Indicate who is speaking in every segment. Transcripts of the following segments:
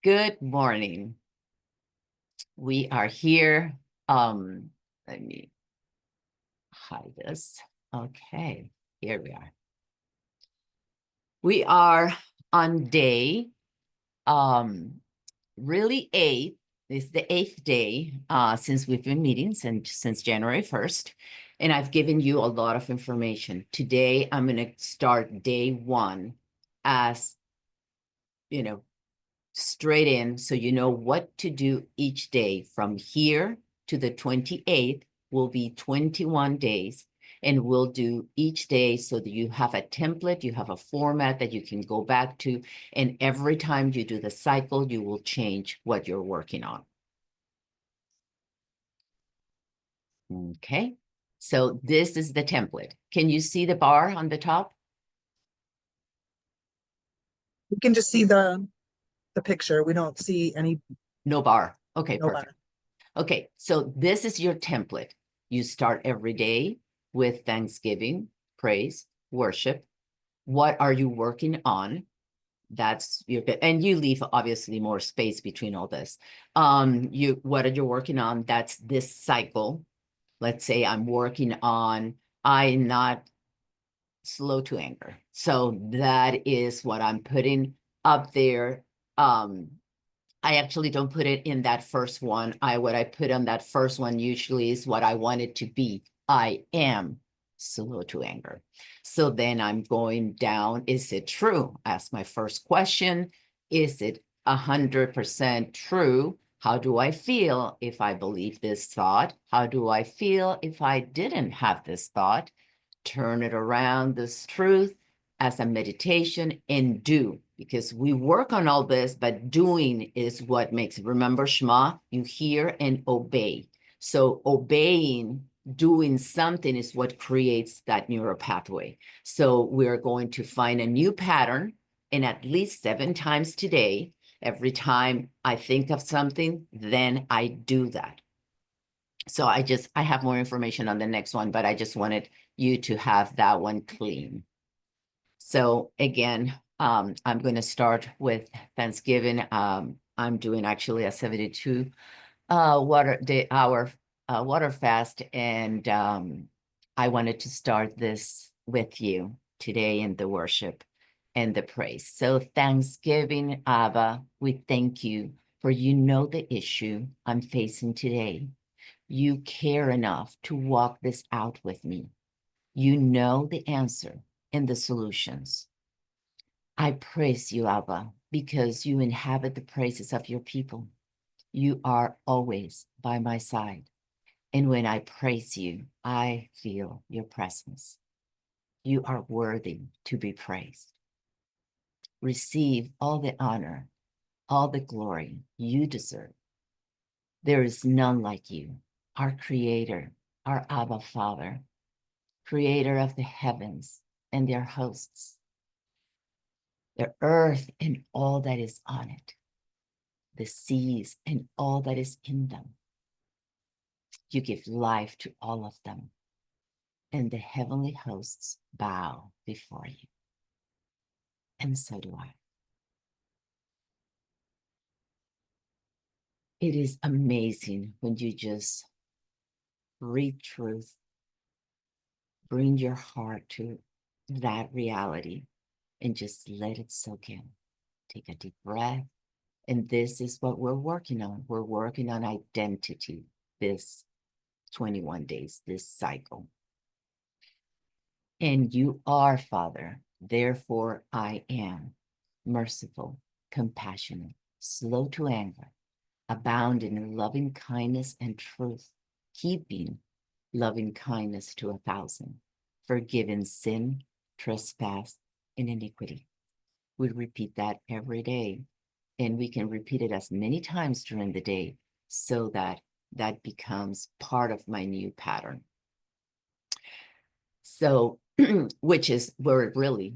Speaker 1: Good morning. We are here. Let me hide this. Okay, here we are. We are on day really eight. It's the eighth day since we've been meeting since January 1st. And I've given you a lot of information. Today, I'm going to start day one as, straight in so you know what to do each day. From here to the 28th will be 21 days, and we'll do each day so that you have a template, you have a format that you can go back to, and every time you do the cycle, you will change what you're working on. Okay, so this is the template. Can you see the bar on the top?
Speaker 2: We can just see the picture. We don't see any.
Speaker 1: No bar. Okay,
Speaker 2: No
Speaker 1: perfect.
Speaker 2: bar.
Speaker 1: Okay, so this is your template. You start every day with Thanksgiving, praise, worship. What are you working on? That's your bit, and you leave obviously more space between all this. What are you working on? That's this cycle. Let's say I'm working on I'm not slow to anger. So that is what I'm putting up there. I actually don't put it in that first one. What I put on that first one usually is what I want it to be. I am slow to anger. So then I'm going down. Is it true? Ask my first question. Is it 100% true? How do I feel if I believe this thought? How do I feel if I didn't have this thought? Turn it around, this truth, as a meditation, and do, because we work on all this, but doing is what makes it. Remember Shema, you hear and obey. So obeying, doing something is what creates that neural pathway. So we're going to find a new pattern, and at least 7 times today, every time I think of something, then I do that. So I have more information on the next one, but I just wanted you to have that one clean. So again, I'm going to start with Thanksgiving. I'm doing actually a 72 hour water fast, and I wanted to start this with you today in the worship and the praise. So Thanksgiving, Abba, we thank you for you know the issue I'm facing today. You care enough to walk this out with me. You know the answer and the solutions. I praise you, Abba, because you inhabit the praises of your people. You are always by my side. And when I praise you, I feel your presence. You are worthy to be praised. Receive all the honor, all the glory you deserve. There is none like you, our Creator, our Abba Father, Creator of the heavens and their hosts, the earth and all that is on it, the seas and all that is in them. You give life to all of them, and the heavenly hosts bow before you. And so do I. It is amazing when you just read truth, bring your heart to that reality, and just let it soak in. Take a deep breath. And this is what we're working on. We're working on identity this 21 days, this cycle. And you are, Father, therefore I am merciful, compassionate, slow to anger, abounding in loving kindness and truth, keeping loving kindness to 1,000, forgiving sin, trespass, and iniquity. We repeat that every day, and we can repeat it as many times during the day so that that becomes part of my new pattern. So, which is we're really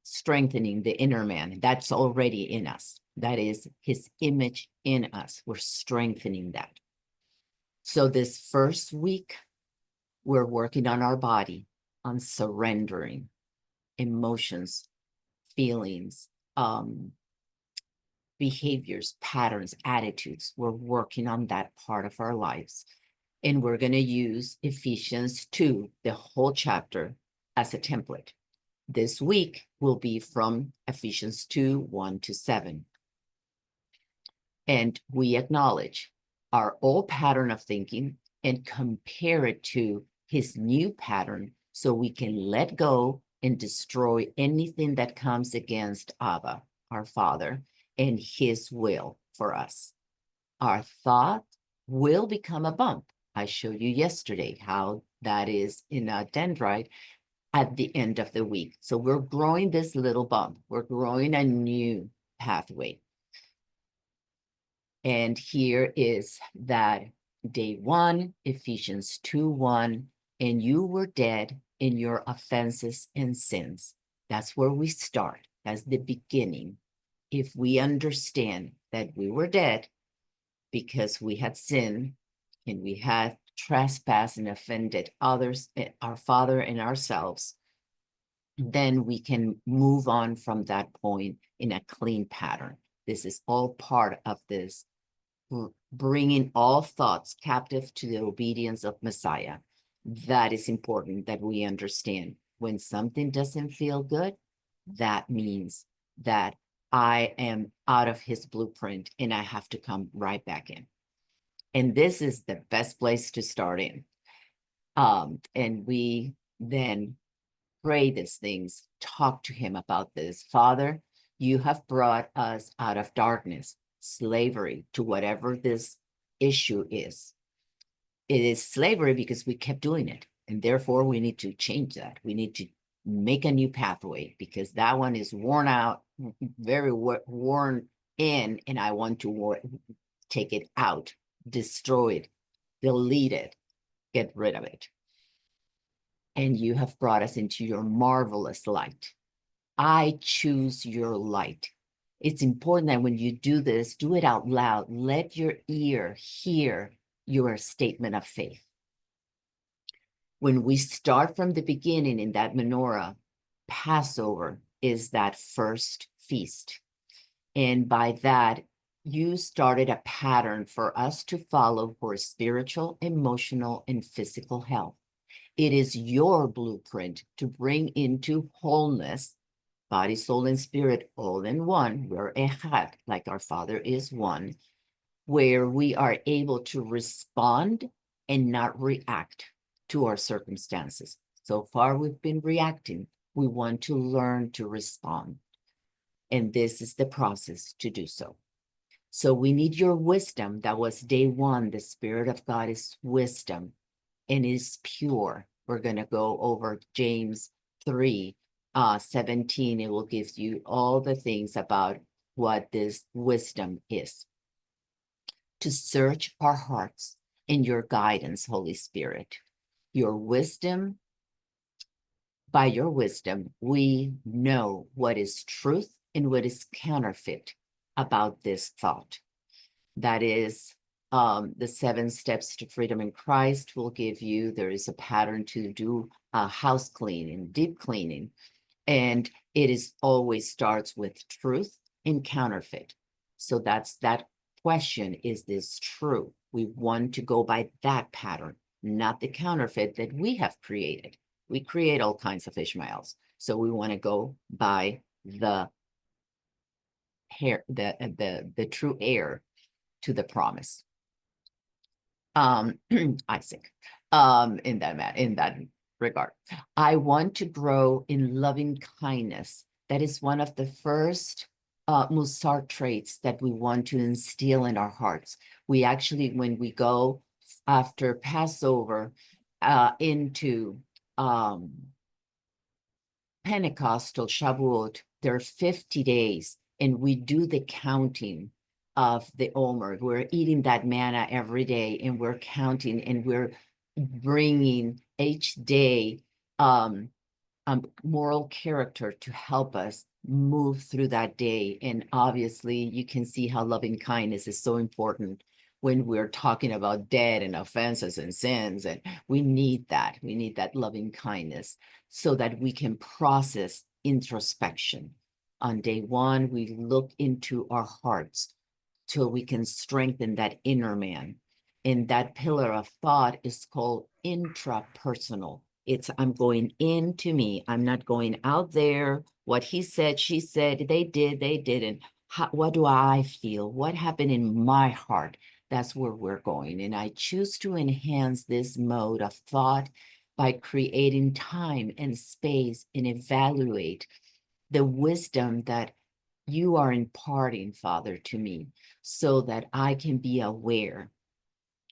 Speaker 1: strengthening the inner man. That's already in us. That is his image in us. We're strengthening that. So this first week, we're working on our body, on surrendering emotions, feelings, behaviors, patterns, attitudes. We're working on that part of our lives. And we're going to use Ephesians 2, the whole chapter, as a template. This week will be from Ephesians 2, 1 to 7. And we acknowledge our old pattern of thinking and compare it to his new pattern so we can let go and destroy anything that comes against Abba, our Father, and his will for us. Our thought will become a bump. I showed you yesterday how that is in a dendrite at the end of the week. So we're growing this little bump. We're growing a new pathway. And here is that day 1, Ephesians 2:1, and you were dead in your offenses and sins. That's where we start. That's the beginning. If we understand that we were dead because we had sinned and we had trespassed and offended others, our Father and ourselves, then we can move on from that point in a clean pattern. This is all part of this bringing all thoughts captive to the obedience of Messiah. That is important that we understand. When something doesn't feel good, that means that I am out of his blueprint and I have to come right back in. And this is the best place to start in. And we then pray these things, talk to him about this. Father, you have brought us out of darkness, slavery, to whatever this issue is. It is slavery because we kept doing it. And therefore, we need to change that. We need to make a new pathway because that one is worn out, very worn in, and I want to take it out, destroy it, delete it, get rid of it. And you have brought us into your marvelous light. I choose your light. It's important that when you do this, do it out loud. Let your ear hear your statement of faith. When we start from the beginning in that menorah, Passover is that first feast. And by that, you started a pattern for us to follow for spiritual, emotional, and physical health. It is your blueprint to bring into wholeness, body, soul, and spirit, all in one. We're echad, like our Father is one, where we are able to respond and not react to our circumstances. So far, we've been reacting. We want to learn to respond. And this is the process to do so. So we need your wisdom. That was day 1. The Spirit of God is wisdom and is pure. We're going to go over James 3, 17. It will give you all the things about what this wisdom is. To search our hearts in your guidance, Holy Spirit. Your wisdom, by your wisdom, we know what is truth and what is counterfeit about this thought. That is the 7 steps to freedom in Christ will give you. There is a pattern to do house cleaning, deep cleaning. And it is always starts with truth and counterfeit. So that's that question, is this true? We want to go by that pattern, not the counterfeit that we have created. We create all kinds of Ishmaels. So we want to go by the true heir to the promise. Isaac, in that regard. I want to grow in loving kindness. That is one of the first Musar traits that we want to instill in our hearts. We actually, when we go after Passover into Pentecostal Shavuot, there are 50 days, and we do the counting of the Omer. We're eating that manna every day, and we're counting, and we're bringing each day moral character to help us move through that day. And obviously, you can see how loving kindness is so important when we're talking about debt and offenses and sins. And we need that. We need that loving kindness so that we can process introspection. On day one, we look into our hearts till we can strengthen that inner man. And that pillar of thought is called intrapersonal. It's I'm going into me. I'm not going out there. What he said, she said, they did, they didn't. What do I feel? What happened in my heart? That's where we're going. And I choose to enhance this mode of thought by creating time and space and evaluate the wisdom that you are imparting, Father, to me, so that I can be aware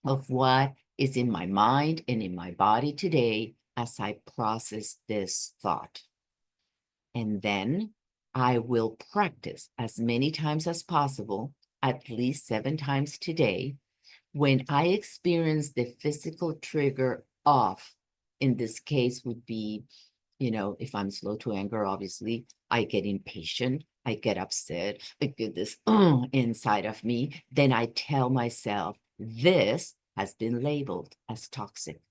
Speaker 1: of what is in my mind and in my body today as I process this thought. And then I will practice as many times as possible, at least 7 times today. When I experience the physical trigger of, in this case would be, if I'm slow to anger, obviously, I get impatient, I get upset, I get this inside of me. Then I tell myself, this has been labeled as toxic.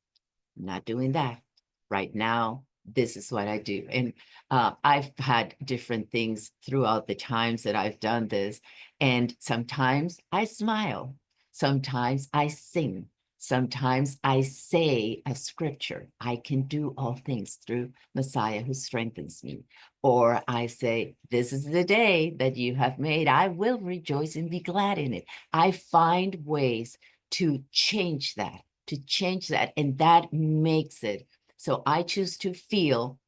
Speaker 1: I'm not doing that. Right now, this is what I do. And I've had different things throughout the times that I've done this. And sometimes I smile. Sometimes I sing. Sometimes I say a scripture. I can do all things through Messiah who strengthens me. Or I say, this is the day that you have made. I will rejoice and be glad in it. I find ways to change that, and that makes it. So I choose to feel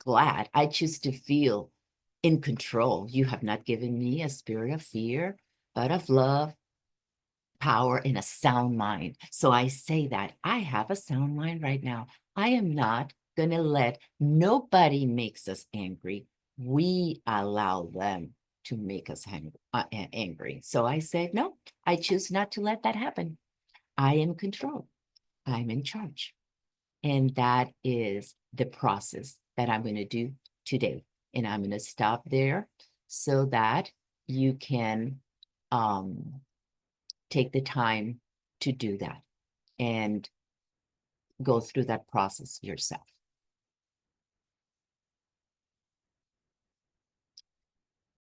Speaker 1: glad. I choose to feel in control. You have not given me a spirit of fear, but of love, power, and a sound mind. So I say that I have a sound mind right now. I am not going to let nobody makes us angry. We allow them to make us angry. So I said, no, I choose not to let that happen. I am control. I'm in charge. And that is the process that I'm going to do today. And I'm going to stop there so that you can take the time to do that and go through that process yourself.